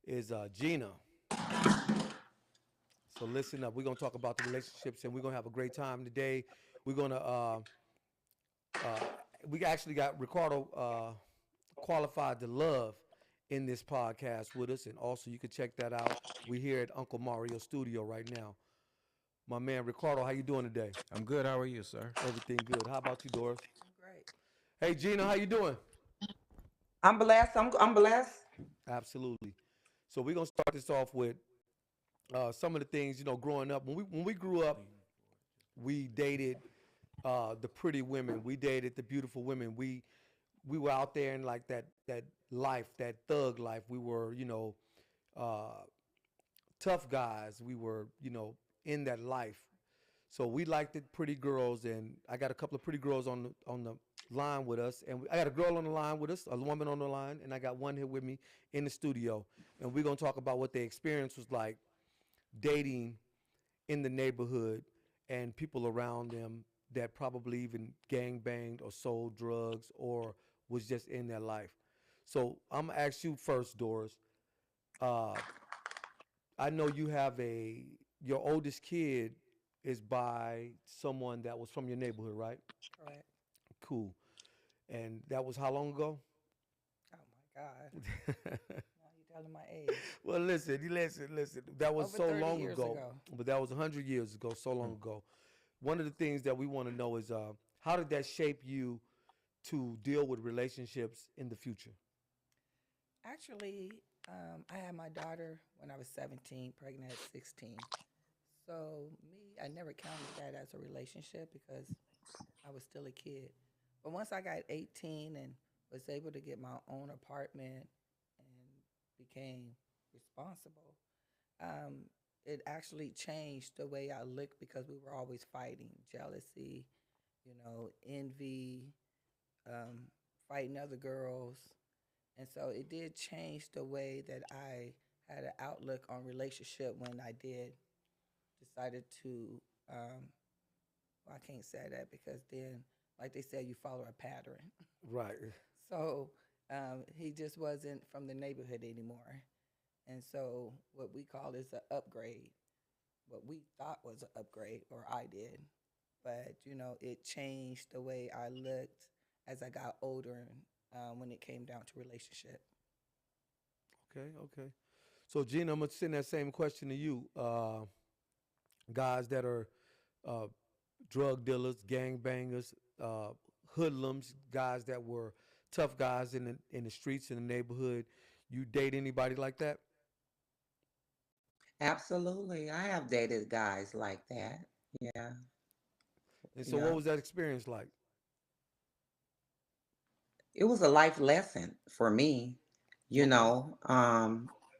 is Gina. So listen up. We're gonna talk about the relationships, and we're gonna have a great time today. We're gonna uh, we actually got Ricardo qualified to love in this podcast with us, and also you can check that out. We're here at Uncle Mario Studio right now. My man Ricardo, how you doing today? I'm good. How are you, sir? Everything good. How about you, Doris? I'm great. Hey Gina, how you doing? I'm blessed. I'm blessed. Absolutely. So we're gonna start this off with some of the things growing up. When we grew up, we dated the pretty women. We dated the beautiful women. We were out there in like that life, that thug life. We were uh, tough guys. We were in that life. So we liked the pretty girls, and I got a couple of pretty girls on the line with us, and I got a girl on the line with us, a woman on the line, and I got one here with me in the studio, and we're gonna talk about what their experience was like dating in the neighborhood and people around them that probably even gang banged or sold drugs or was just in their life. So I'm gonna ask you first, Doris. Uh, I know you have your oldest kid is by someone that was from your neighborhood, right? Correct. Cool. And that was how long ago? Oh my God. Now you telling my age. Well, listen. That was Over so 30 long years ago, ago. but that was 100 years ago, so long ago. One of the things that we want to know is how did that shape you to deal with relationships in the future? Actually, I had my daughter when I was 17, pregnant at 16. So me, I never counted that as a relationship because I was still a kid. But once I got 18 and was able to get my own apartment and became responsible, um, it actually changed the way I looked because we were always fighting jealousy, envy, um, fighting other girls. And so it did change the way that I had an outlook on relationship when I did decided to, well, I can't say that because then, like they said, you follow a pattern. Right. So he just wasn't from the neighborhood anymore. And so what we call is an upgrade, what we thought was an upgrade, or I did. But, it changed the way I looked as I got older when it came down to relationship. Okay. So, Gina, I'm gonna send that same question to you. Guys that are uh, drug dealers, gang bangers, uh, hoodlums, guys that were tough guys in the streets in the neighborhood. You date anybody like that? Absolutely. I have dated guys like that. Yeah. And so, what Yeah. was that experience like? It was a life lesson for me, you Okay. know,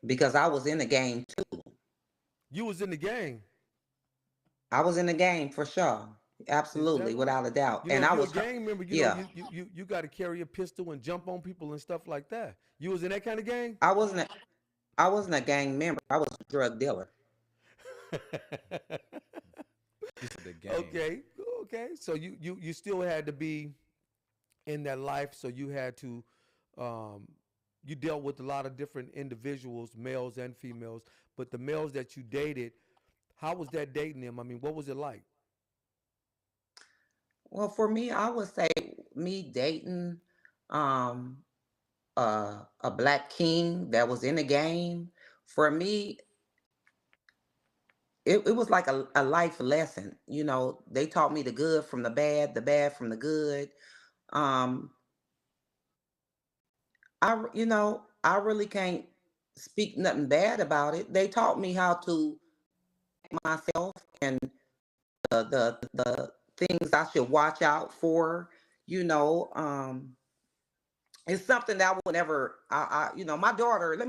because I was in the game too. You was in the gang. I was in the game for sure. Is that Absolutely, right? without a doubt. You know, And if I you're a was, gang member, yeah, you got to carry a pistol and jump on people and stuff like that. You was in that kind of gang. I wasn't, a, I wasn't a gang member. I was a drug dealer. This is the game. Okay, okay. So you still had to be in that life. So you had to, um, you dealt with a lot of different individuals, males and females. But the males that you dated, how was that dating them? I mean, what was it like? Well, for me, I would say me dating um, a black king that was in the game. For me, it was like a life lesson. They taught me the bad from the good. Um, I really can't speak nothing bad about it. They taught me how to myself and the things I should watch out for. You know, it's something that I will never. My daughter. Let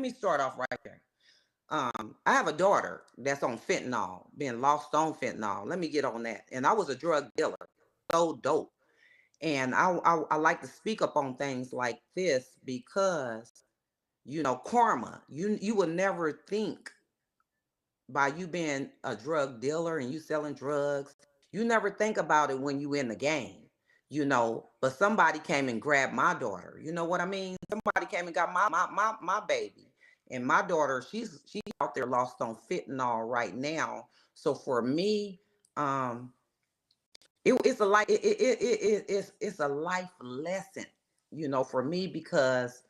me start off right there. I have a daughter that's on fentanyl, being lost on fentanyl. Let me get on that. And I was a drug dealer, so dope. And I like to speak up on things like this because karma. You would never think by you being a drug dealer and you selling drugs, you never think about it when you in the game. But somebody came and grabbed my daughter. You know what I mean? Somebody came and got my baby. And my daughter, she's out there lost on fentanyl right now. So for me, um, it's a life it's a life lesson, for me, because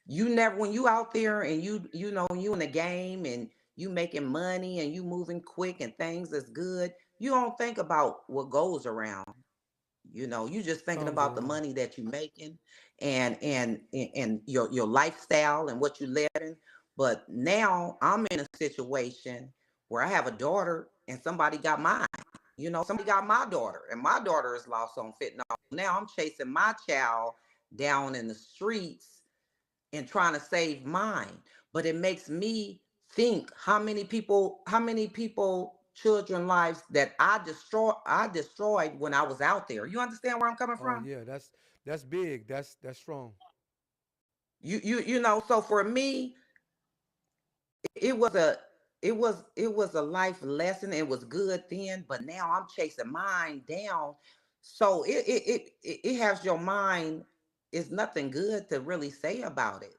you never, when you out there and you in the game and you making money and you moving quick and things is good, you don't think about what goes around. You just thinking Comes about the around. money that you making and your lifestyle and what you letting. But now I'm in a situation where I have a daughter and somebody got mine. Somebody got my daughter and my daughter is lost on fentanyl. Now I'm chasing my child down in the streets and trying to save mine. But it makes me think how many people children lives that I destroyed when I was out there. You understand where I'm coming Oh from? yeah, that's big. That's strong. So for me, it was a it was a life lesson. It was good then, but now I'm chasing mine down. So it has your mind. It's nothing good to really say about it,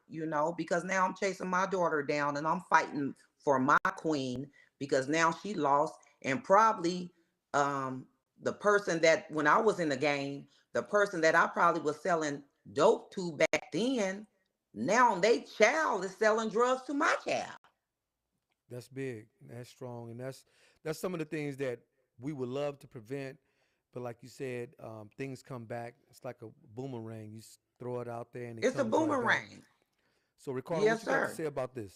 because now I'm chasing my daughter down and I'm fighting for my queen, because now she lost. And probably um the person that, when I was in the game, the person that I probably was selling dope to back then, now they child is selling drugs to my child. That's big. That's strong, and that's some of the things that we would love to prevent. But like you said, things come back. It's like a boomerang. Throw it out there, and it It's a comes right back. boomerang. So Ricardo, what Yes, you got to sir. say about this?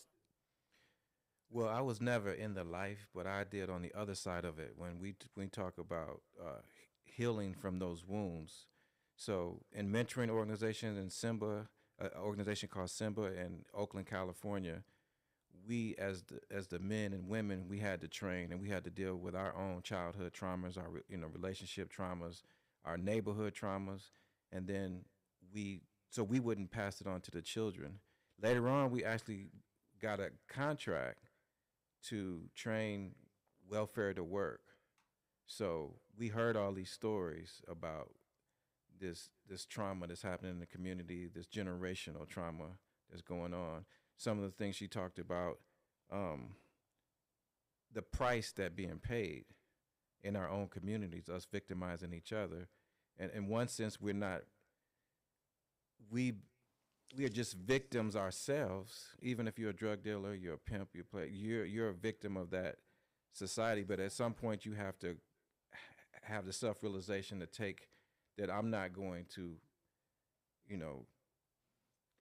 Well, I was never in the life, but I did on the other side of it when we talk about healing from those wounds. So, in mentoring organizations in Simba, an organization called Simba in Oakland, California, we as the men and women, we had to train and we had to deal with our own childhood traumas, our relationship traumas, our neighborhood traumas, and then we so we wouldn't pass it on to the children. Later on, we actually got a contract to train welfare to work. So we heard all these stories about this trauma that's happening in the community, this generational trauma that's going on. Some of the things she talked about, um, the price that being paid in our own communities, us victimizing each other. And in one sense, we we are just victims ourselves. Even if you're a drug dealer, you're a pimp, you're a victim of that society. But at some point, you have to have the self realization to take that I'm not going to, you know,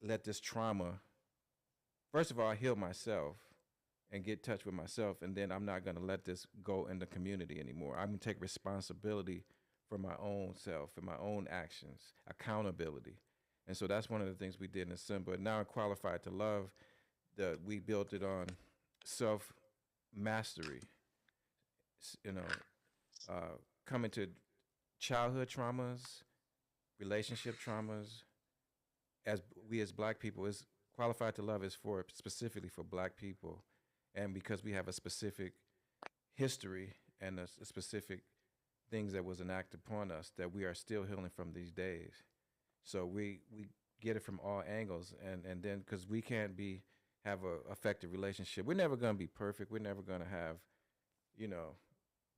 let this trauma. First of all, heal myself and get in touch with myself, and then I'm not going to let this go in the community anymore. I'm going to take responsibility for my own self and my own actions, accountability. And so that's one of the things we did in Simba. Now I'm qualified to love. We built it on self mastery. You know, coming to childhood traumas, relationship traumas. As we as Black people, is qualified to love is for specifically for Black people, and because we have a specific history and a specific things that was enacted upon us that we are still healing from these days. So we get it from all angles, and then because we can't be have a effective relationship, we're never gonna be perfect. We're never gonna have, you know,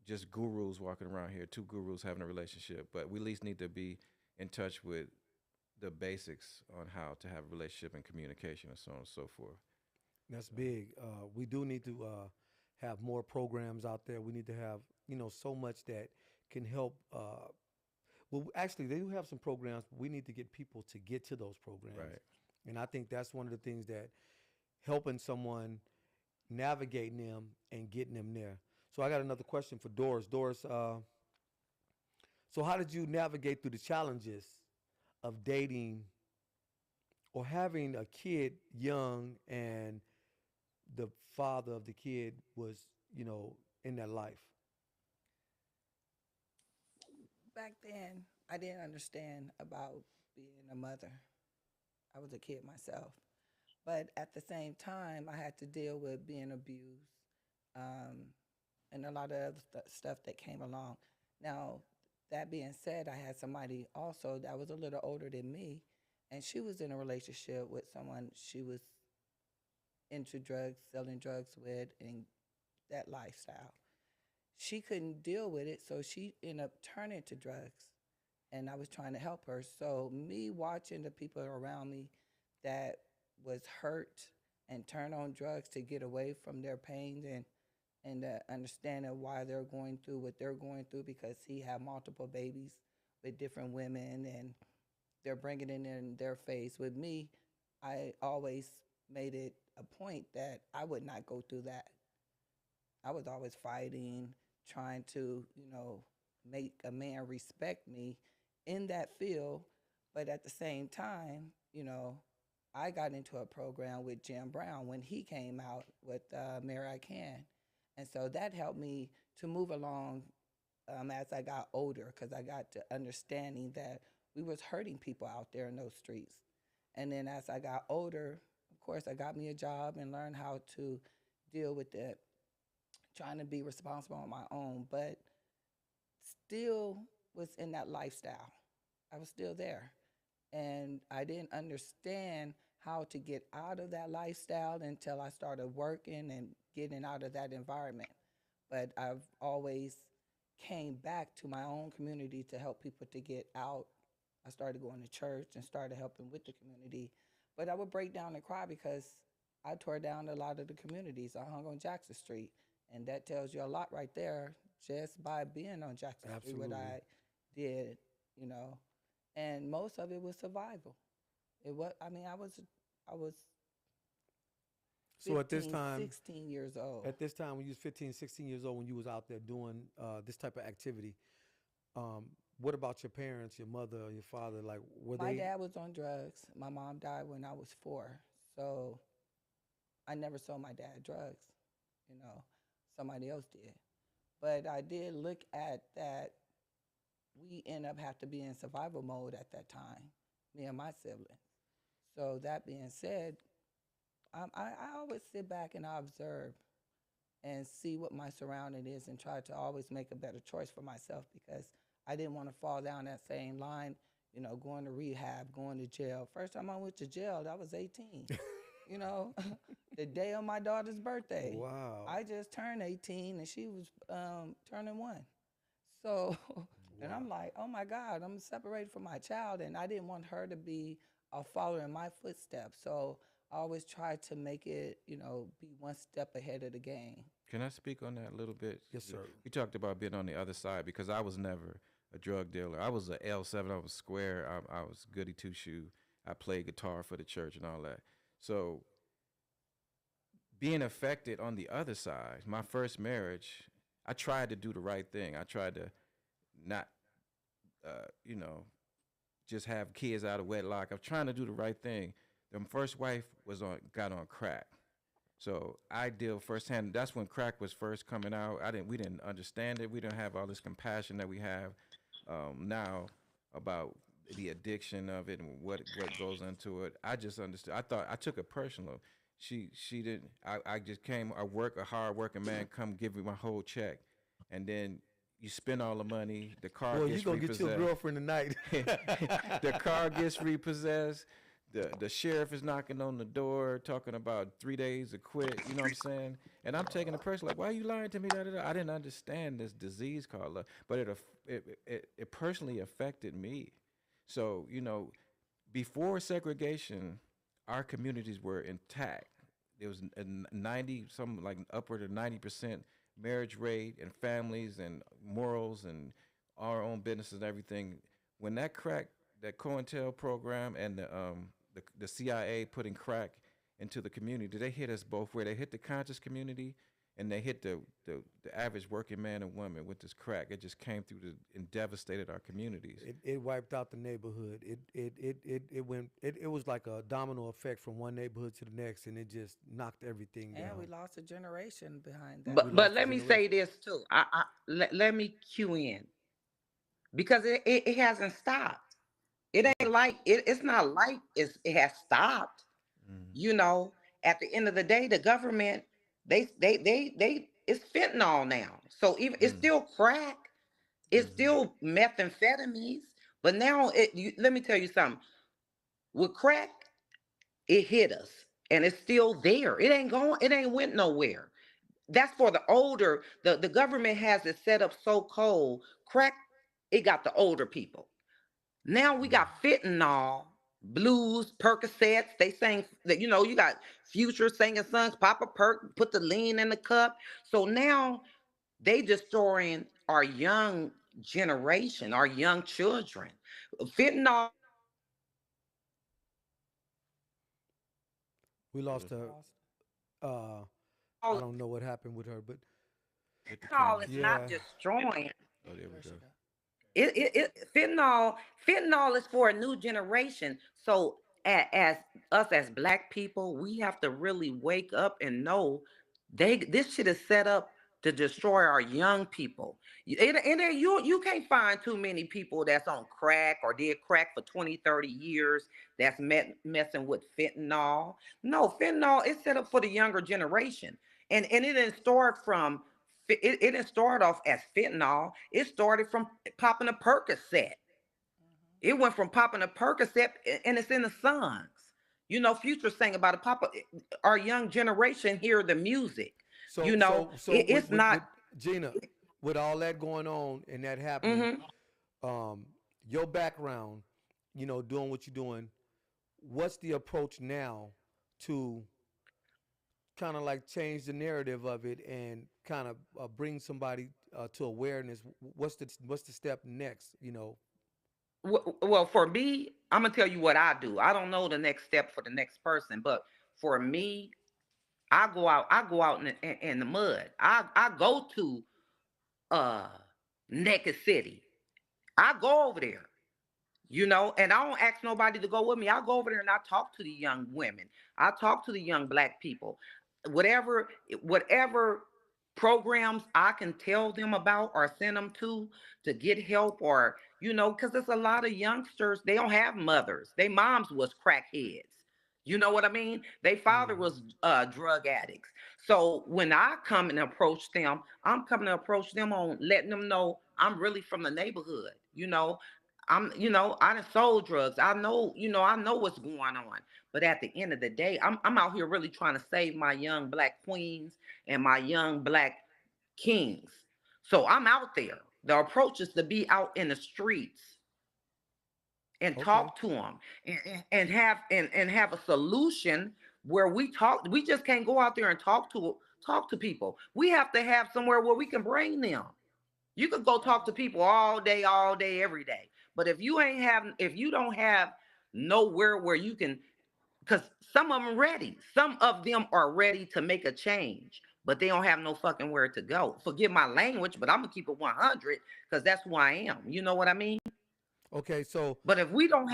just gurus walking around here, two gurus having a relationship. But we at least need to be in touch with the basics on how to have a relationship and communication and so on and so forth. That's big. We do need to have more programs out there. We need to have so much that can help. Well, actually, they do have some programs. But we need to get people to get to those programs, Right. and I think that's one of the things that helping someone navigating them and getting them there. So I got another question for Doris. Doris, so how did you navigate through the challenges of dating or having a kid young and the father of the kid was, in their life? Back then, I didn't understand about being a mother. I was a kid myself. But at the same time, I had to deal with being abused, um, and a lot of other stuff that came along. Now, that being said, I had somebody also that was a little older than me, and she was in a relationship with someone she was into drugs, selling drugs with, and that lifestyle. She couldn't deal with it, so she ended up turning to drugs. And I was trying to help her. So me watching the people around me that was hurt and turn on drugs to get away from their pain and the understanding why they're going through what they're going through because he had multiple babies with different women and they're bringing it in their face. With me, I always made it a point that I would not go through that. I was always fighting, trying to, make a man respect me in that field. But at the same time, I got into a program with Jim Brown when he came out with Mary I Can. And so that helped me to move along as I got older because I got to understanding that we was hurting people out there in those streets. And then as I got older, of course, I got me a job and learned how to deal with it, trying to be responsible on my own, but still was in that lifestyle. I was still there. And I didn't understand how to get out of that lifestyle until I started working and getting out of that environment. But I've always came back to my own community to help people to get out. I started going to church and started helping with the community. But I would break down and cry because I tore down a lot of the communities. I hung on Jackson Street. And that tells you a lot right there just by being on Jackson Street, what I did, And most of it was survival. It was, I was So at this 15, time, 16 years old. At this time, when you was 15, 16 years old, when you was out there doing this type of activity, what about your parents, your mother, or your father? Like, were My they? dad was on drugs. My mom died when I was 4. So I never saw my dad drugs, somebody else did. But I did look at that we end up have to be in survival mode at that time, me and my siblings. So that being said, I always sit back and I observe and see what my surrounding is and try to always make a better choice for myself because I didn't want to fall down that same line, going to rehab, going to jail. First time I went to jail, I was 18. The day of my daughter's birthday. Wow. I just turned 18 and she was turning 1. So, and I'm like, oh my God, I'm separated from my child and I didn't want her to be a follower in my footsteps. So I always try to make it, be one step ahead of the game. Can I speak on that a little bit? Yes, sir. You talked about being on the other side because I was never a drug dealer. I was a L7. I was square. I was goody two-shoe. I played guitar for the church and all that. So being affected on the other side, my first marriage, I tried to do the right thing. I tried to not, just have kids out of wedlock. I was trying to do the right thing. The first wife got on crack. So I deal firsthand. That's when crack was first coming out. We didn't understand it. We didn't have all this compassion that we have now about the addiction of it and what goes into it. I just understood. I took it personal. She didn't. I just came. A hard working man come give me my whole check, and then you spend all the money. The car Well, gets you gonna repossessed. get your girlfriend tonight. The car gets repossessed. The sheriff is knocking on the door, talking about 3 days to quit. You know what I'm saying? And I'm taking the person like, why are you lying to me? Da, da, da. I didn't understand this disease called love, but it personally affected me. So before segregation, our communities were intact. There was a 90, some like upward of 90% marriage rate and families and morals and our own businesses and everything. When that COINTEL program and the CIA putting crack into the community, they hit us both where they hit the conscious community and they hit the average working man and woman with this crack. It just came through and devastated our communities. It wiped out the neighborhood. It was like a domino effect from one neighborhood to the next, and it just knocked everything down. And we lost a generation behind that. But let me say this too. Let me cue in because it hasn't stopped. It ain't like it's not like it has stopped. Mm-hmm. At the end of the day, the government they it's fentanyl now. So even it's still crack, it's still methamphetamines. But now let me tell you something. With crack, it hit us. and it's still there. It ain't going, it ain't went nowhere. That's for the older. The government has it set up so cold. Crack, it got the older people. Now we got fentanyl, blues, Percocets. They saying that, you got Future singing songs, Papa Perk, put the lean in the cup. So now they destroying our young generation, our young children. Fentanyl. We lost her. I don't know what happened with her, but Hit the Fentanyl camera. is not yeah. destroying. Oh, there we go. Fentanyl is for a new generation. So as us as black people, we have to really wake up and know this shit is set up to destroy our young people. You can't find too many people that's on crack or did crack for 20, 30 years that's messing with fentanyl. No, fentanyl is set up for the younger generation. And it didn't start from it didn't start off as fentanyl. It started from popping a Percocet. It went from popping a Percocet, and it's in the songs. Future sang about it. Papa, our young generation hear the music. So It's not. with Gina, with all that going on and that happening, Mhm. your background, doing what you're doing, what's the approach now to kind of like change the narrative of it and kind of bring somebody to awareness? What's the step next? Well, for me, I'm gonna tell you what I do. I don't know the next step for the next person, but for me, I go out. I go out in the mud. I go to uh Naked City. I go over there. And I don't ask nobody to go with me. I go over there and I talk to the young women. I talk to the young black people. Whatever programs I can tell them about or send them to get help, or because there's a lot of youngsters, they don't have mothers. Their moms was crackheads. You know what I mean? Their father Mhm. was drug addicts. So when I come and approach them, I'm coming to approach them on letting them know I'm really from the neighborhood. I done sold drugs. I know what's going on. But at the end of the day, I'm out here really trying to save my young black queens and my young black kings. So I'm out there. The approach is to be out in the streets and Okay. talk to them and have a solution where we talk. We just can't go out there and talk to people. We have to have somewhere where we can bring them. You could go talk to people all day, every day. But if you don't have nowhere where you can, because some of them ready, some of them are ready to make a change, but they don't have no fucking where to go. Forgive my language, but I'm gonna keep it 100 because that's who I am. You know what I mean? Okay. So But if we don't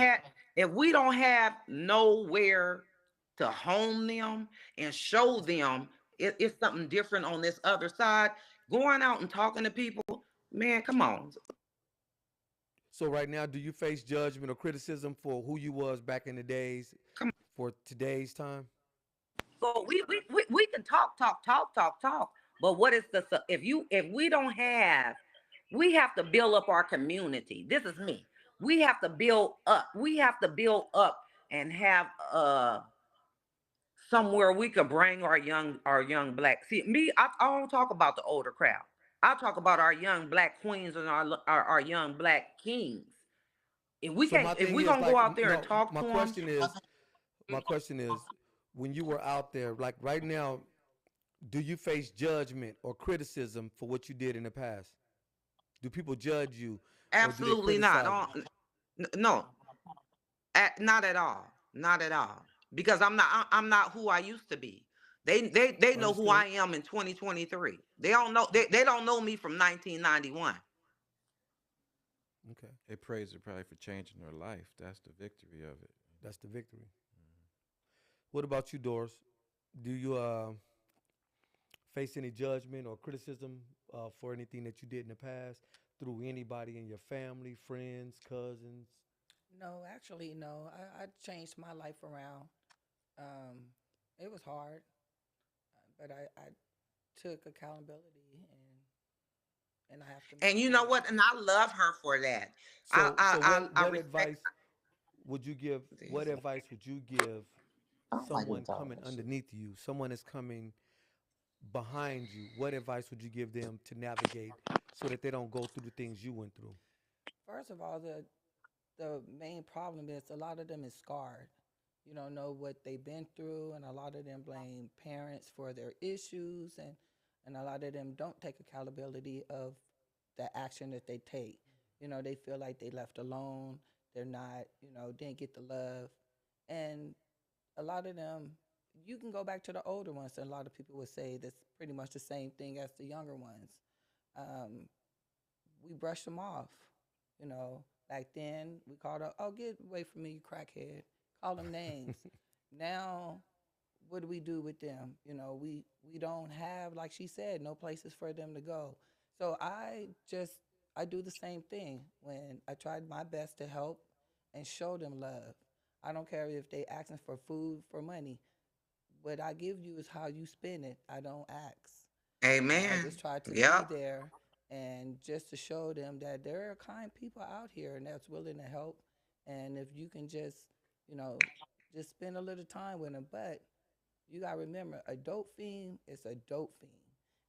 have nowhere to home them and show them it's something different on this other side, going out and talking to people, man, come on. so right now, do you face judgment or criticism for who you was back in the days Come for today's time? So we can talk. But what is if we don't have, we have to build up our community. This is me. We have to build up. We have to build up and have somewhere we can bring our young black. See me, I don't talk about the older crowd. I talk about our young black queens and our young black kings. If we So can't, my if thing we is gonna go like, out there and no, talk my to them, question is, when you were out there, like right now, do you face judgment or criticism for what you did in the past? Do people judge you or do they absolutely not. criticize you? No, not at all. Not at all. Because I'm not who I used to be. They know who Understood? I am in 2023. They don't know me from 1991. Okay. They praise her probably for changing her life. That's the victory of it. That's the victory. What about you, Doris? Do you face any judgment or criticism for anything that you did in the past through anybody in your family, friends, cousins? No, actually, no. I changed my life around. Um, it was hard, but I took accountability and I have to move And you know forward. what? And I love her for that. I So I so I, what I what respect. advice would you give? What advice would you give I don't like someone doing all coming that shit. underneath you, someone is coming behind you, what advice would you give them to navigate so that they don't go through the things you went through? First of all, the main problem is a lot of them is scarred. You don't know what they've been through, and a lot of them blame parents for their issues, and a lot of them don't take accountability of the action that they take. They feel like they left alone. They're not, didn't get the love, and a lot of them. You can go back to the older ones, and a lot of people would say that's pretty much the same thing as the younger ones. Um, we brush them off. Back then we called up, oh, get away from me, you crackhead. Call them names. Now, what do we do with them? We don't have, like she said, no places for them to go. So I do the same thing when I tried my best to help and show them love. I don't care if they asking for food, for money. What I give you is how you spend it. I don't ask. I Amen. just try to be Yep. there and just to show them that there are kind people out here and that's willing to help. And if you can you know, just spend a little time with them. But you got to remember, a dope fiend is a dope fiend.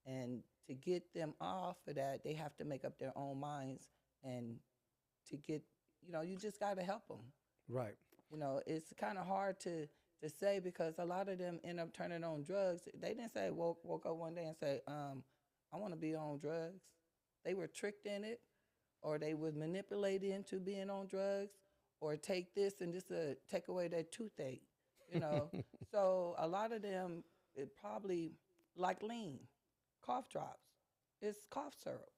And to get them off of that, they have to make up their own minds. And to get, you just got to help them. Right. It's kind of hard to say because a lot of them end up turning on drugs. They didn't say woke up one day and say, I want to be on drugs. They were tricked in it, or they was manipulated into being on drugs, or take this and this take away their toothache. You know, so a lot of them it probably like lean, cough drops. It's cough syrup.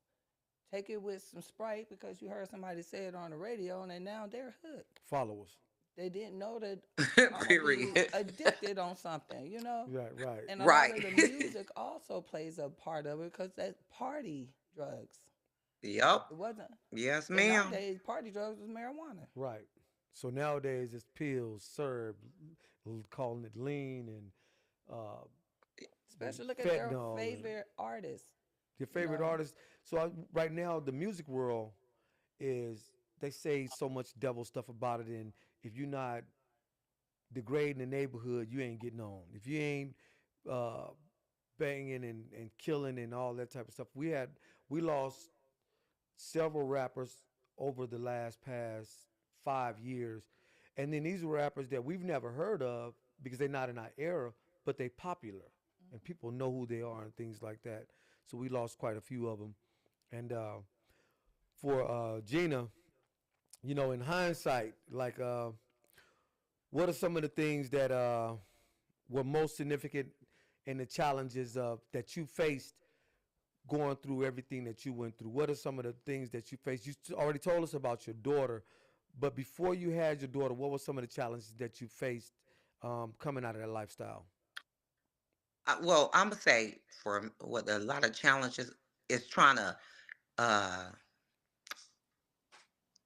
Take it with some Sprite because you heard somebody say it on the radio, and then now they're hooked. Followers. They didn't know that I'm gonna be Period. addicted on something. Right, right. And a lot Right. of the music also plays a part of it because that's party drugs. Yep. It wasn't. Yes, In our ma'am. days, party drugs was marijuana. Right. So nowadays it's pills, syrup, calling it lean and uh, Especially look at their fentanyl. And favorite artists. your You favorite know, artist. So right now the music world is they say so much devil stuff about it, and if you're not degrading the neighborhood, you ain't getting on. If you ain't uh, banging and killing and all that type of stuff, we lost several rappers over the past 5 years, and then these rappers that we've never heard of because they're not in our era, but they popular and people know who they are and things like that. So we lost quite a few of them. And for Gina, in hindsight, like what are some of the things that were most significant in the challenges that you faced going through everything that you went through? What are some of the things that you faced? You already told us about your daughter, but before you had your daughter, what were some of the challenges that you faced coming out of that lifestyle? Well, I'm gonna say for what a lot of challenges is trying to uh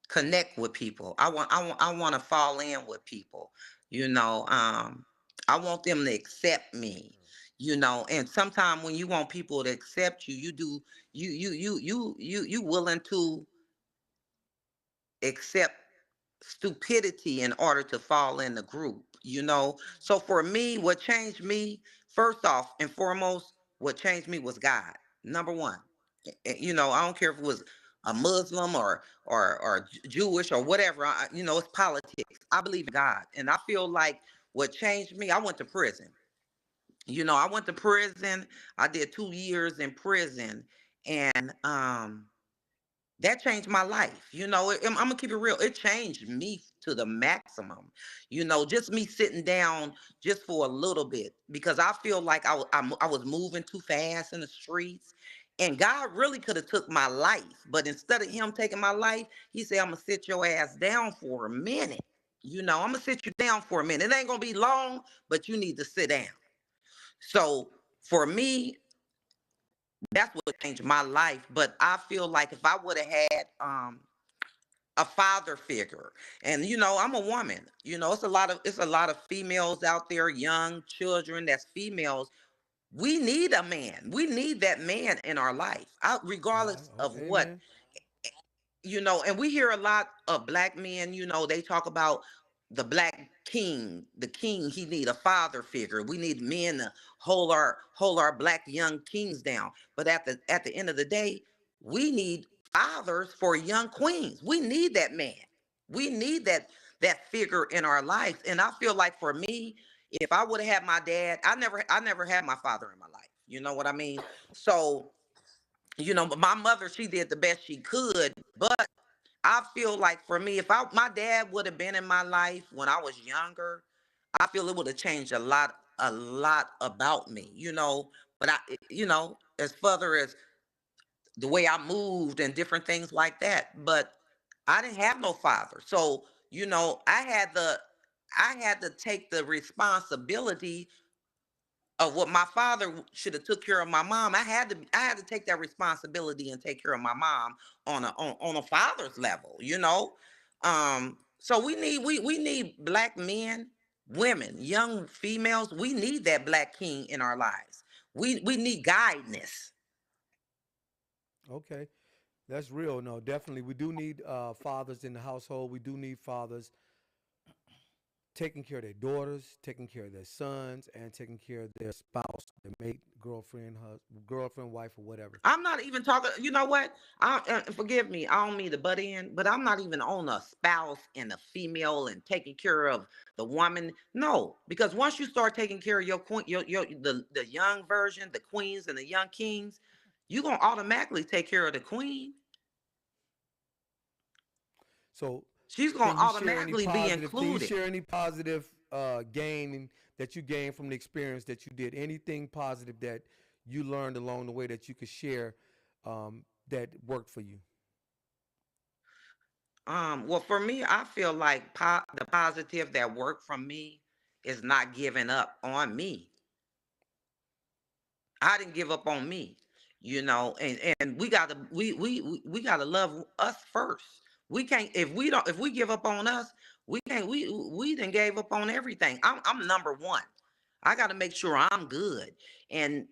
connect with people. I want to fall in with people. You know, I want them to accept me. And sometimes when you want people to accept you, you willing to accept stupidity in order to fall in the group. So for me, what changed me, first off and foremost, what changed me was God. Number one. I don't care if it was a Muslim or Jewish or whatever. It's politics. I believe in God, and I feel like what changed me. I went to prison. I went to prison. I did 2 years in prison, and that changed my life. I'm gonna keep it real. It changed me to the maximum. Just me sitting down just for a little bit because I feel like I was moving too fast in the streets, and God really could have took my life, but instead of Him taking my life, He said, "I'm gonna sit your ass down for a minute. I'm gonna sit you down for a minute. It ain't gonna be long, but you need to sit down." So for me, that's what changed my life. But I feel like if I would have had a father figure, and I'm a woman, it's a lot of females out there, young children that's females. We need a man. We need that man in our life, regardless of what. Amen. And we hear a lot of black men, they talk about the black king, the king, he need a father figure. We need men to hold our black young kings down. But at the end of the day, we need fathers for young queens. We need that man. We need that figure in our lives. And I feel like for me, if I would have had my dad, I never had my father in my life. You know what I mean? So, but my mother, she did the best she could, but I feel like for me, if my dad would have been in my life when I was younger, I feel it would have changed a lot about me, But as further as the way I moved and different things like that, but I didn't have no father, so I had to take the responsibility of what my father should have took care of my mom. I had to take that responsibility and take care of my mom on a father's level, so we need black men, women, young females. We need that black king in our lives. We need guidance. Okay, that's real. No, definitely, we do need fathers in the household. We do need fathers taking care of their daughters, taking care of their sons, and taking care of their spouse, their mate, girlfriend, girlfriend, wife, or whatever. I'm not even talking. You know what? Forgive me. I don't mean to butt in, but I'm not even on a spouse and a female and taking care of the woman. No, because once you start taking care of your queen, the young version, the queens and the young kings, you're gonna automatically take care of the queen. So, She's gonna can you share any automatically be positive? Can you included. share any positive gain that you gained from the experience that you did? Anything positive that you learned along the way that you could share that worked for you? Well, for me, I feel like the positive that worked from me is not giving up on me. I didn't give up on me, and we gotta love us first. We can't if we give up on us, we can't we done gave up on everything. I'm number one. I gotta make sure I'm good. And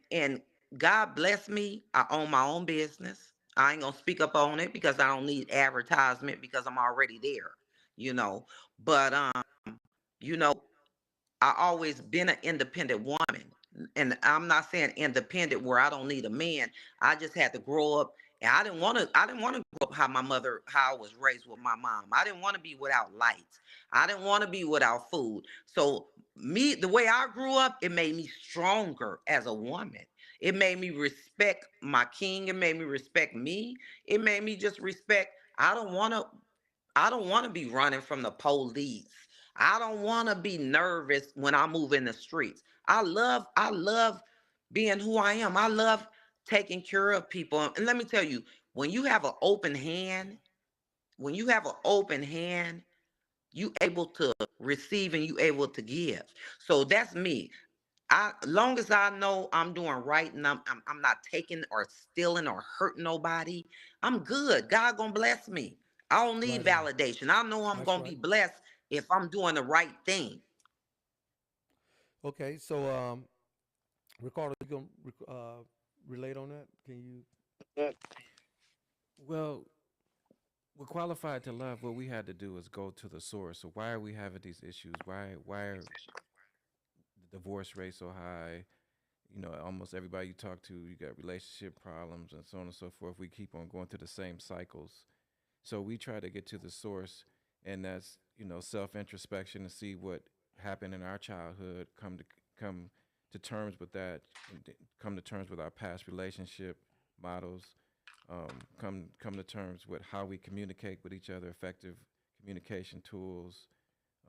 God bless me. I own my own business. I ain't gonna speak up on it because I don't need advertisement because I'm already there, you know. But you know, I always been an independent woman. And I'm not saying independent where I don't need a man. I just had to grow up and I didn't want to grow up how I was raised with my mom. I didn't want to be without lights. I didn't want to be without food. So me, the way I grew up, it made me stronger as a woman. It made me respect my king. It made me respect me. It made me just respect. I don't want to I don't want to be running from the police. I don't want to be nervous when I move in the streets. I love being who I am. I love taking care of people. And let me tell you, when you have an open hand, when you have an open hand, you able to receive and you able to give. So that's me. Long as I know I'm doing right and I'm not taking or stealing or hurting nobody, I'm good. God gonna bless me. I don't need Right on. validation. I know I'm That's gonna right. be blessed if I'm doing the right thing. Okay, so Ricardo, you gonna relate on that? Can you? Well, we're qualified to love. What we had to do is go to the source. So why are we having these issues? Why are the divorce rate so high? Almost everybody you talk to, you got relationship problems and so on and so forth. We keep on going through the same cycles. So we try to get to the source, and that's self introspection to see what happened in our childhood. Come to terms with that. And come to terms with our past relationship models. Come to terms with how we communicate with each other, effective communication tools,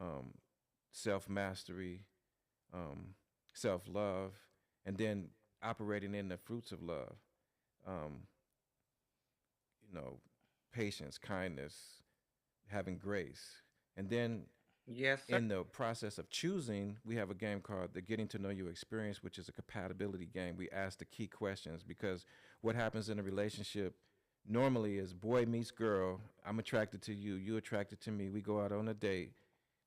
um, self mastery, um, self love, and then operating in the fruits of love. Um, you know, Patience, kindness, having grace. And then Yes, sir. in the process of choosing, we have a game called the Getting to Know You Experience, which is a compatibility game. We ask the key questions because what happens in a relationship normally is boy meets girl. I'm attracted to you. You attracted to me. We go out on a date.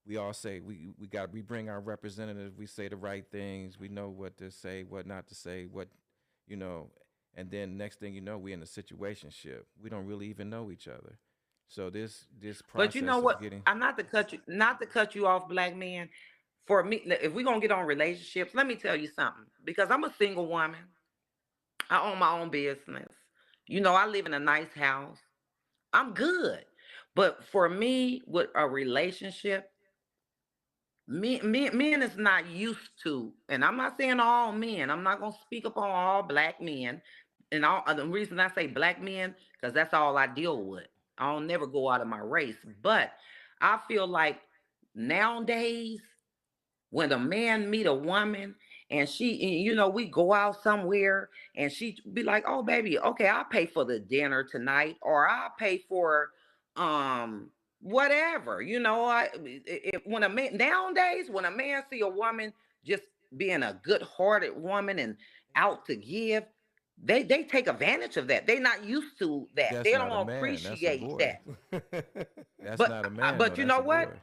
We all say we bring our representative. We say the right things. We know what to say, what not to say, you know. And then next thing you know, we in a situationship. We don't really even know each other. So this But you know process of what? getting I'm not to cut you off, black man. For me, if we're gonna get on relationships, let me tell you something. Because I'm a single woman, I own my own business. You know, I live in a nice house. I'm good. But for me, with a relationship, men is not used to, and I'm not saying all men. I'm not gonna speak upon all black men. And all the reason I say black men, because that's all I deal with. I don't never go out of my race. But I feel like nowadays when a man meet a woman and you know, we go out somewhere and she be like, oh baby, okay, I'll pay for the dinner tonight, or I'll pay for whatever, you know. When a man nowadays, when a man see a woman just being a good-hearted woman and out to give, they take advantage of that. They're not used to that. that's They not a don't man, that's a appreciate boy. that. That's But not a man, no, you that's know a what? boy.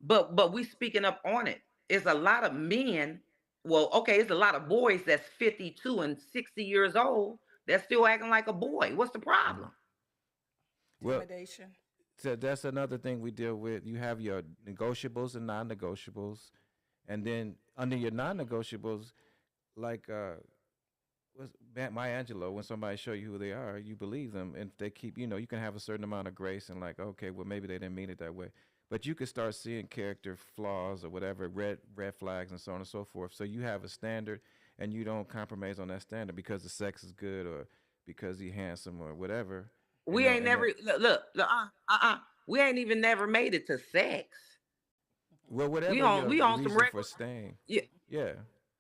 But we speaking up on it. It's a lot of men. Well, okay, it's a lot of boys that's 52 and 60 years old that's still acting like a boy. What's the Mhm. problem? Well, Intimidation. so that's another thing we deal with. You have your negotiables and non-negotiables, and then under your non-negotiables, like what's Maya Angelou, when somebody show you who they are, you believe them, and if they keep, you can have a certain amount of grace and like, okay, well maybe they didn't mean it that way, but you could start seeing character flaws or whatever, red flags and so on and so forth. So you have a standard, and you don't compromise on that standard because the sex is good or because he's handsome or whatever, We ain't and never that we ain't even never made it to sex. well, We whatever on your we on some reason for regular. staying, Yeah, yeah.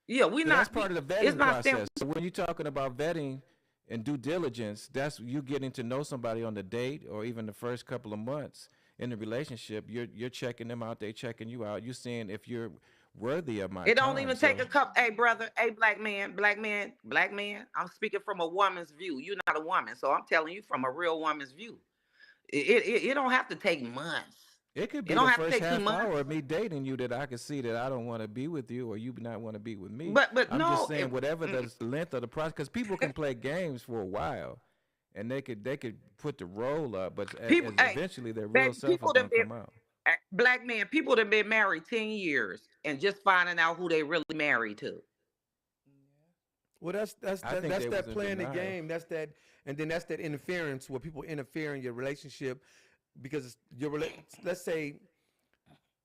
yeah. We So that's not. part of the It's vetting not that. process. So when you're talking about vetting and due diligence, that's you getting to know somebody on the date or even the first couple of months in the relationship. You're checking them out, they checking you out. You're seeing if you're worthy of my It don't time. even take So a cup. Hey, brother. Hey, black man. Black man. Black man. I'm speaking from a woman's view. You're not a woman, so I'm telling you from a real woman's view. It don't have to take months. it could It be don't the have to first take two half months. hour of me dating you that I can see that I don't want to be with you or you not want to be with me. But I'm just no, saying whatever the length of the process, because people can play games for a while, and they could put the role up, but people. as Hey, eventually their real baby, self is people that gonna been come out. black men. People that been married 10 years and just finding out who they really married to. Well, that's that's I that, think that's they was that in playing the denial. game. That's that, and then that's that interference where people interfere in your relationship because let's say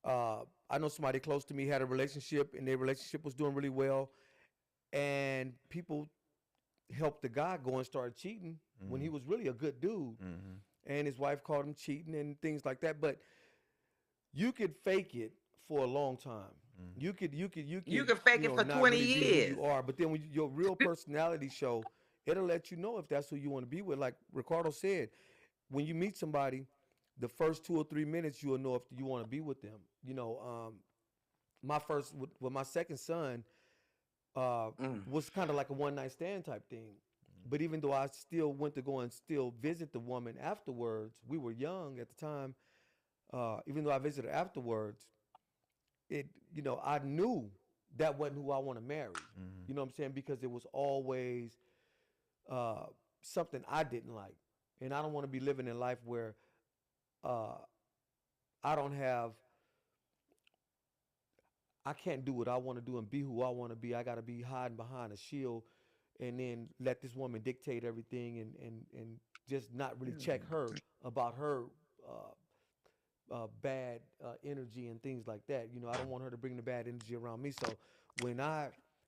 I know somebody close to me had a relationship and their relationship was doing really well, and people helped the guy go and start cheating when he Mm-hmm. was really a good dude, Mm-hmm. and his wife caught him cheating and things like that. But you could fake it for a long time. Mm-hmm. You You could can fake it for not 20 really be who years. you are. But then when your real personality show, it'll let you know if that's who you want to be with. Like Ricardo said, when you meet somebody, the first 2 or 3 minutes you'll know if you want to be with them. My first with my second son uh, Mm. was kind of like a one night stand type thing. But even though I still went to go and still visit the woman afterwards, we were young at the time. Even though I visited afterwards, I knew that wasn't who I want to marry. Mm-hmm. You know what I'm saying? Because it was always uh, something I didn't like, and I don't want to be living in life where uh, I don't have, I can't do what I want to do and be who I want to be. I got to be hiding behind a shield, and then let this woman dictate everything, and just not really check her about her. Bad energy and things like that. I don't want her to bring the bad energy around me. So when I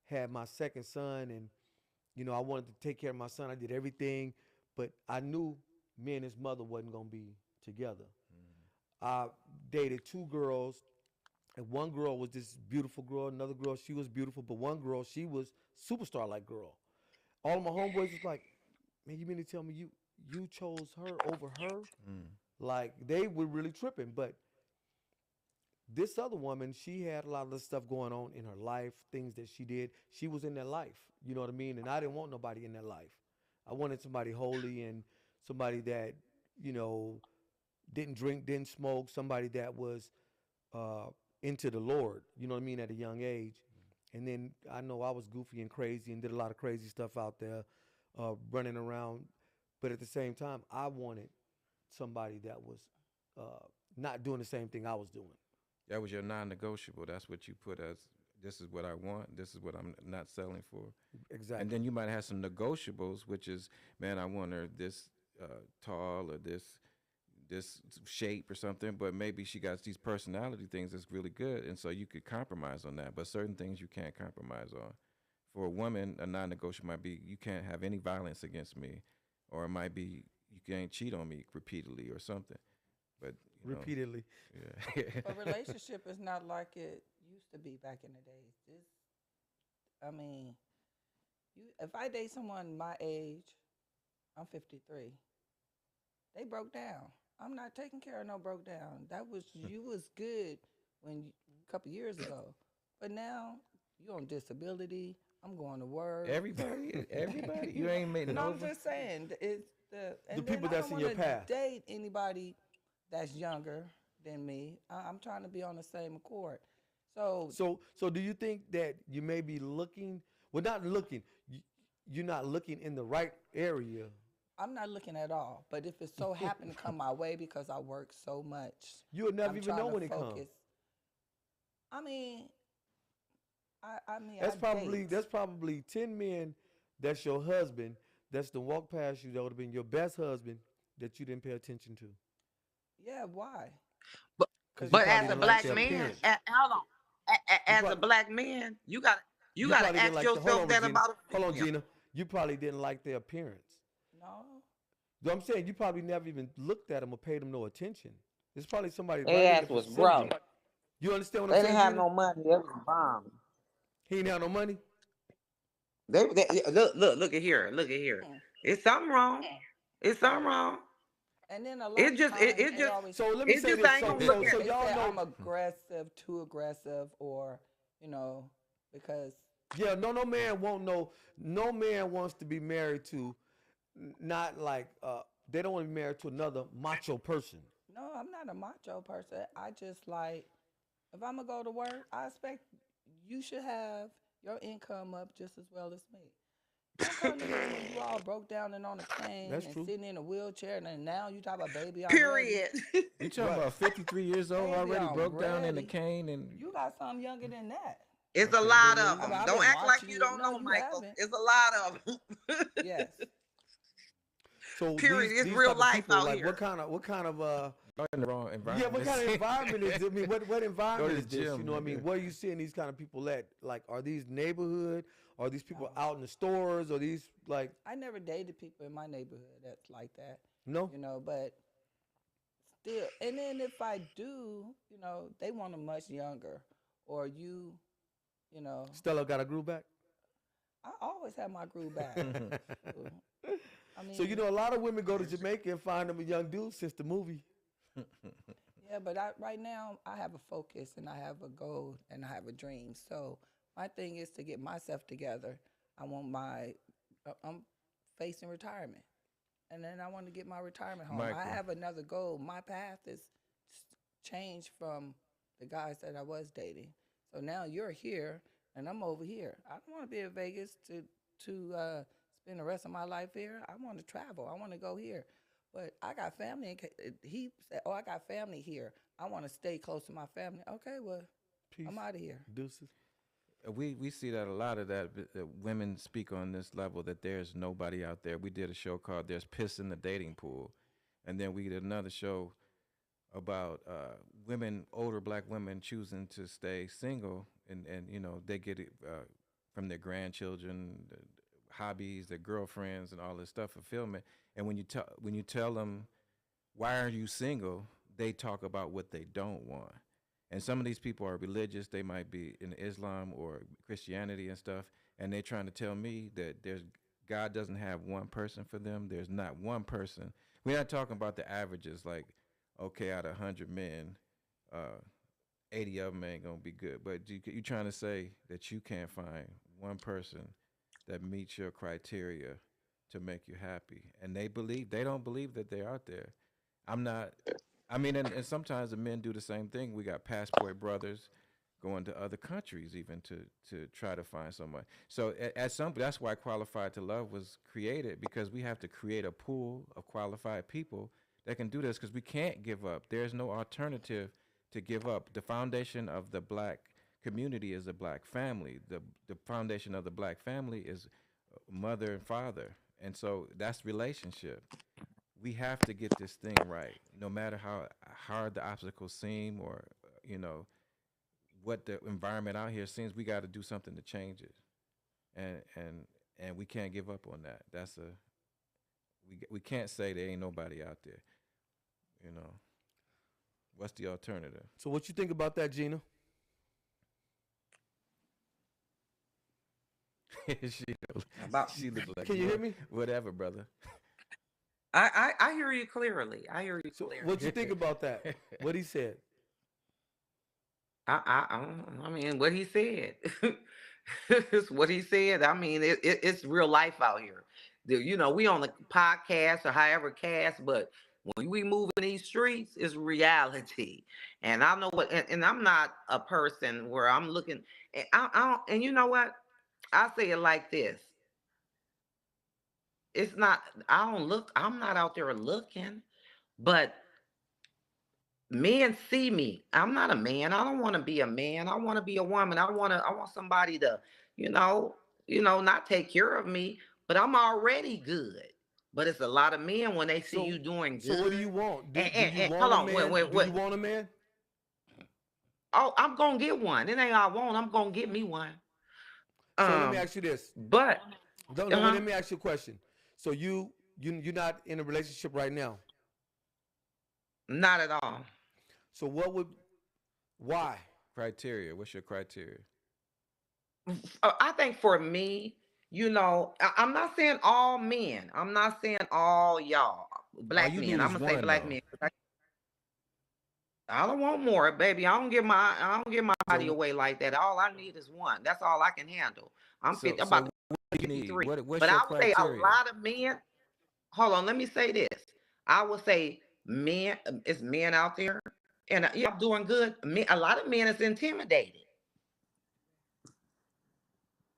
had my second son and, I wanted to take care of my son, I did everything, but I knew me and his mother wasn't going to be together. I dated two girls, and one girl was this beautiful girl. Another girl, she was beautiful, but one girl, she was superstar like girl. All of my homeboys was like, man, you mean to tell me you chose her over her? Mm-hmm. Like they were really tripping, but this other woman, she had a lot of this stuff going on in her life, things that she did. She was in that life, you know what I mean? And I didn't want nobody in that life. I wanted somebody holy and somebody that, you know, didn't drink, didn't smoke, somebody that was uh, into the Lord, you know what I mean, at a young age. And then I know I was goofy and crazy and did a lot of crazy stuff out there, running around. But at the same time, I wanted somebody that was not doing the same thing I was doing. That was your non-negotiable. That's what you put as, this is what I want. This is what I'm not selling for. Exactly. And then you might have some negotiables, which is, man, I want her this tall or this shape or something, but maybe she got these personality things that's really good, and so you could compromise on that. But certain things you can't compromise on. For a woman, a non-negotiable might be, you can't have any violence against me, or it might be, you can't cheat on me repeatedly or something. But you know, Repeatedly. yeah. A relationship is not like it used to be back in the days. I mean, if I date someone my age, I'm 53. They broke down. I'm not taking care of no broke down. You was good a couple years ago, but now you on disability. I'm going to work. Everybody, you ain't made No, no. I'm just saying it's the people then that's I in don't your wanna path. Date anybody that's younger than me. I'm trying to be on the same accord. So So do you think that you may be looking? Well, not looking. You're not looking in the right area. I'm not looking at all. But if it so happened to come my way because I work so much, You'll never I'm even trying know to when it comes. focus. I mean, I mean, That's I date. probably 10 men. That's your husband. That's the walk past you. That would have been your best husband that you didn't pay attention to. Yeah, why? But 'Cause you but probably as a didn't like black their man, appearance. hold on. You As a probably, black man, you you gotta probably didn't ask like the. Hold yourself on, that Regina. about a Hold on, female. Gina. You probably didn't like their appearance. No. So I'm saying you probably never even looked at them or paid them no attention. It's probably somebody right Their in ass the was vicinity. broke. You understand what They I'm didn't saying, have Gina? no money. They was bomb. He ain't have no money. Look at here. Look at here. Hmm. It's something wrong. It's something wrong. And then a lot It of just it, times it they just always So let me it say just this. ain't So gonna so look so at they y'all say know. I'm aggressive, too aggressive, or because Yeah, no man won't know. No man wants to be married to, not like they don't want to be married to another macho person. no, I'm not a macho person. I just like if I'm gonna go to work, I expect you should have your income up just as well as me. Don't come to me when you all broke down and on a cane That's and true. sitting in a wheelchair, and then now you talk about baby, I'm ready. period. You talking Right. about 53 years old Baby, already I'm broke down in a ready. cane and You got something younger than that. It's a okay, lot Yeah, of you I mean, do. them. I've Don't been act like watching you you. don't No, know, you Michael. haven't. It's a lot of them. Yes. So Period. It's these real type of life people, out like here. what kind of you're in the wrong yeah, what environment. kind of environment is I mean, what environment the is this? You gym, know what I mean? nigga. Where are you seeing these kind of people at? Like, are these neighborhood? Are these people No. out in the stores? Or these like I never dated people in my neighborhood that's like that, no? but still. And then if I do, they want them much younger, or you know, Stella got a groove back. I always have my groove back. Shoot. I mean, So you know, a lot of women go to Jamaica and find them a young dude since the movie. yeah, but right now I have a focus and I have a goal and I have a dream. So my thing is to get myself together. I'm facing retirement. And then I want to get my retirement home. Michael. I have another goal. My path is changed from the guys that I was dating. So now you're here and I'm over here. I don't want to be in Vegas to spend the rest of my life here. I want to travel. I want to go here. But I got family. He said, "Oh, I got family here. I want to stay close to my family." Okay, well, Peace. I'm out of here. Deuces. We see that a lot of that, women speak on this level that there's nobody out there. We did a show called "There's Piss in the Dating Pool," and then we did another show about women, older black women choosing to stay single, and they get it from their grandchildren, hobbies, their girlfriends, and all this stuff, fulfillment. And when you tell them why are you single, they talk about what they don't want. And some of these people are religious. They might be in Islam or Christianity and stuff, and they're trying to tell me that God doesn't have one person for them. There's not one person. We're not talking about the averages, like, okay, out of 100 men, 80 of them ain't gonna be good. But you trying to say that you can't find one person that meets your criteria to make you happy, and they don't believe that they're out there. I'm not. I mean, and sometimes the men do the same thing. We got passport brothers going to other countries even to try to find someone. So that's why Qualified to Love was created, because we have to create a pool of qualified people that can do this, because we can't give up. There's no alternative to give up. The foundation of the black community is a black family. The foundation of the black family is mother and father. And so that's relationship. We have to get this thing right, no matter how hard the obstacles seem, or you know what the environment out here seems. We got to do something to change it, and we can't give up on that. That's a we can't say there ain't nobody out there. You know, what's the alternative? So what you think about that, Gina? she About she look like Can you hear me? Whatever, brother. I hear you clearly. I hear you So clearly. what you think about that? What he said? I mean, what he said. It's what he said. I mean, it's real life out here. You know, we on the podcast or however cast, but when we move in these streets, it's reality. And I know what, and I'm not a person where I'm looking, and I don't, and you know what? I say it like this. It's not, I don't look, I'm not out there looking, but men see me. I'm not a man. I don't want to be a man. I want to be a woman. I want somebody to, you know, not take care of me, but I'm already good. But it's a lot of men when they see So you doing so what do good. you want? Do you And want hold a on, man? wait, Do wait. you want a man? Oh, I'm gonna get one. It ain't I want. I'm gonna get me one. So let me Um, ask you this. but No, uh-huh, let me ask you a question. So you're not in a relationship right now. not at all. So why? Criteria. What's your criteria? I think for me, you know, I'm not saying all men. I'm not saying all y'all All black you men. need I'm is gonna say one black though. men. 'Cause I don't want more, baby. I don't give my body So away like that. All I need is one. That's all I can handle. I'm So 50, about so to what be do you need? 53. What's But your I would say a criteria? lot of men. Hold on, let me say this. I would say men, it's men out there, and yeah, I'm doing good. Men, a lot of men is intimidated.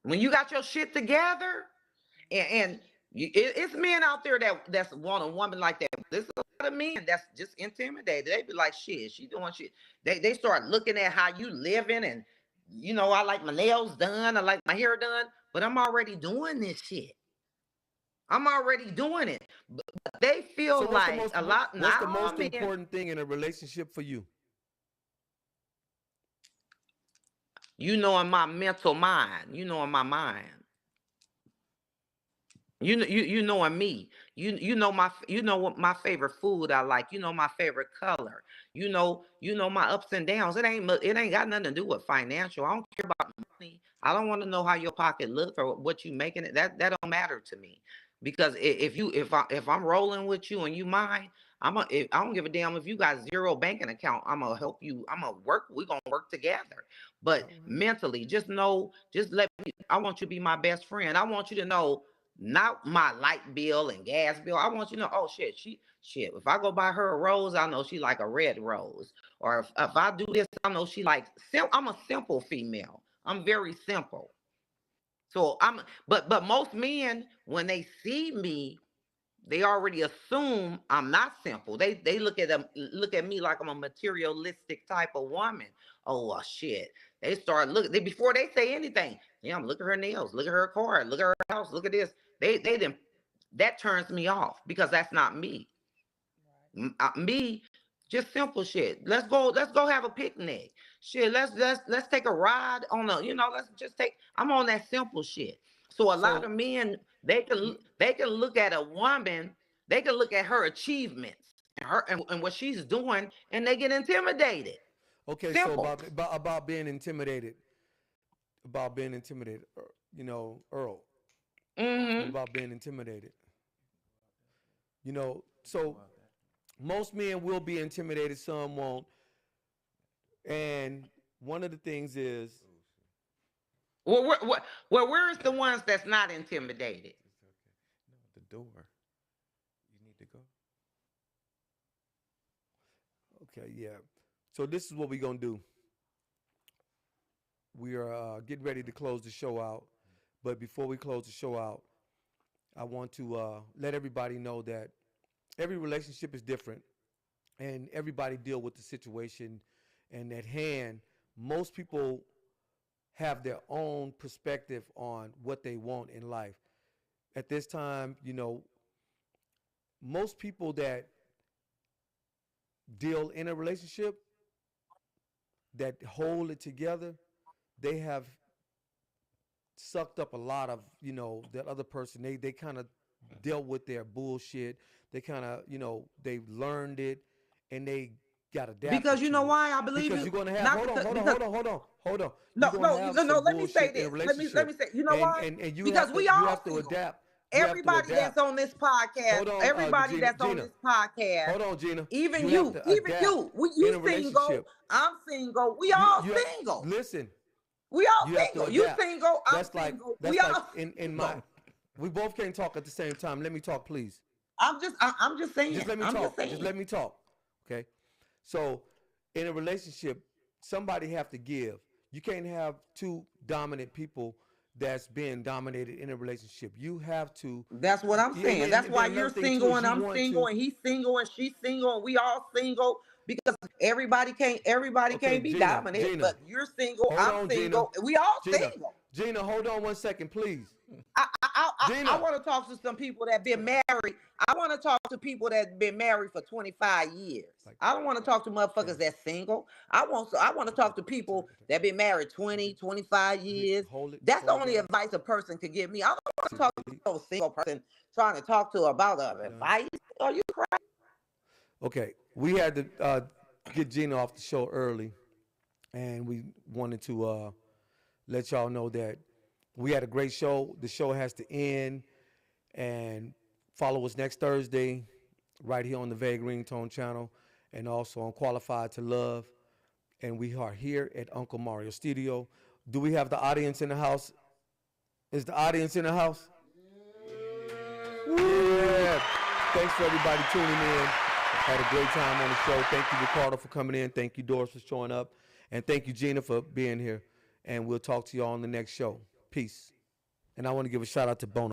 When you got your shit together, and it's men out there that's want a woman like that. There's a lot of men that's just intimidated. They be like, shit, she doing shit. They start looking at how you living, and you know, I like my nails done, I like my hair done, but I'm already doing this shit. I'm already doing it. But they so feel like a lot, what's not the all most men. important thing in a relationship for you? You know, in my mental mind, you know, in my mind. You knowing me. You know you know what my favorite food I like. You know my favorite color. You know my ups and downs. It ain't got nothing to do with financial. I don't care about money. I don't want to know how your pocket look or what you making it. That don't matter to me. Because if I'm rolling with you and you mine, I don't give a damn if you got zero banking account. I'm gonna help you. I'm gonna work. We're gonna work together. But All right. mentally, just know, just let me. I want you to be my best friend. I want you to know not my light bill and gas bill. I want you to know, oh shit. If I go buy her a rose, I know she like a red rose. Or if I do this, I know she like I'm a simple female. I'm very simple. So but most men, when they see me, they already assume I'm not simple. They look at me like I'm a materialistic type of woman. Oh well, shit. They start looking before they say anything. Damn, look at her nails, look at her car, look at her house, look at this. They didn't. That turns me off because that's not me. Me, just simple shit. Let's go have a picnic. Shit, let's take a ride on a, let's just take. I'm on that simple shit. So a lot So of men, they can look at a woman, they can look at her achievements and and what she's doing, and they get intimidated. okay, so Simple. about being intimidated, Earl, Hmm. about being intimidated. So most men will be intimidated, some won't. And one of the things is, Where's the ones that's not intimidated? It's okay. No, the door. You need to go. okay, yeah. So this is what we're gonna do. We are getting ready to close the show out, but before we close the show out, I want to let everybody know that every relationship is different, and everybody deal with the situation. And at hand, most people have their own perspective on what they want in life. At this time, most people that deal in a relationship that hold it together, they have sucked up a lot of, that other person. They kind of dealt with their bullshit. They kind of, they learned it and they got adapted. Because you know to it. why I believe Because you. you're gonna have Not hold on. because- You're gonna have some Let me say bullshit in a this. Let me say. relationship. You know why? And you Because have to, we you all have to single. adapt. You have to Everybody adapt. that's on this podcast, Hold on, everybody Gina, that's on Gina. this podcast, Hold on, Gina. even have you, to even adapt you, in you a single, relationship. I'm single, we all You have- single. Listen, We all you have to single. You adapt. single, I'm That's like single. that's We like all in my. We both can't talk at the same time. Let me talk, please. I'm just saying. Just let me I'm talk. just saying. Just let me talk. Okay. So, in a relationship, somebody have to give. You can't have two dominant people that's being dominated in a relationship. You have to. That's what I'm Yeah, saying. and That's then why another you're thing, too, single is and you I'm want single to- and he's single and she's single and we all single because everybody can't Okay, be Gina, dominated. Gina. But you're single, Hold I'm on, single, we all Gina, single. Gina, hold on one second, please. I Gina. want to talk to some people that been married. I want to talk to people that been married for 25 years. I don't want to talk to motherfuckers that's single. I want to talk to people that been married 20, 25 years. Hold it. That's the hold only it. advice a person could give me. I don't want to talk to no single person trying to talk to about advice. Are you crazy? Okay, we had to get Gina off the show early, and we wanted to let y'all know that we had a great show. The show has to end, and follow us next Thursday right here on the Vague Ringtone channel and also on Qualified to Love. And we are here at Uncle Mario Studio. Do we have the audience in the house? Is the audience in the house? Yeah. Thanks for everybody tuning in. Had a great time on the show. Thank you, Ricardo, for coming in. Thank you, Doris, for showing up. And thank you, Gina, for being here. And we'll talk to you all on the next show. Peace. And I want to give a shout out to Bono.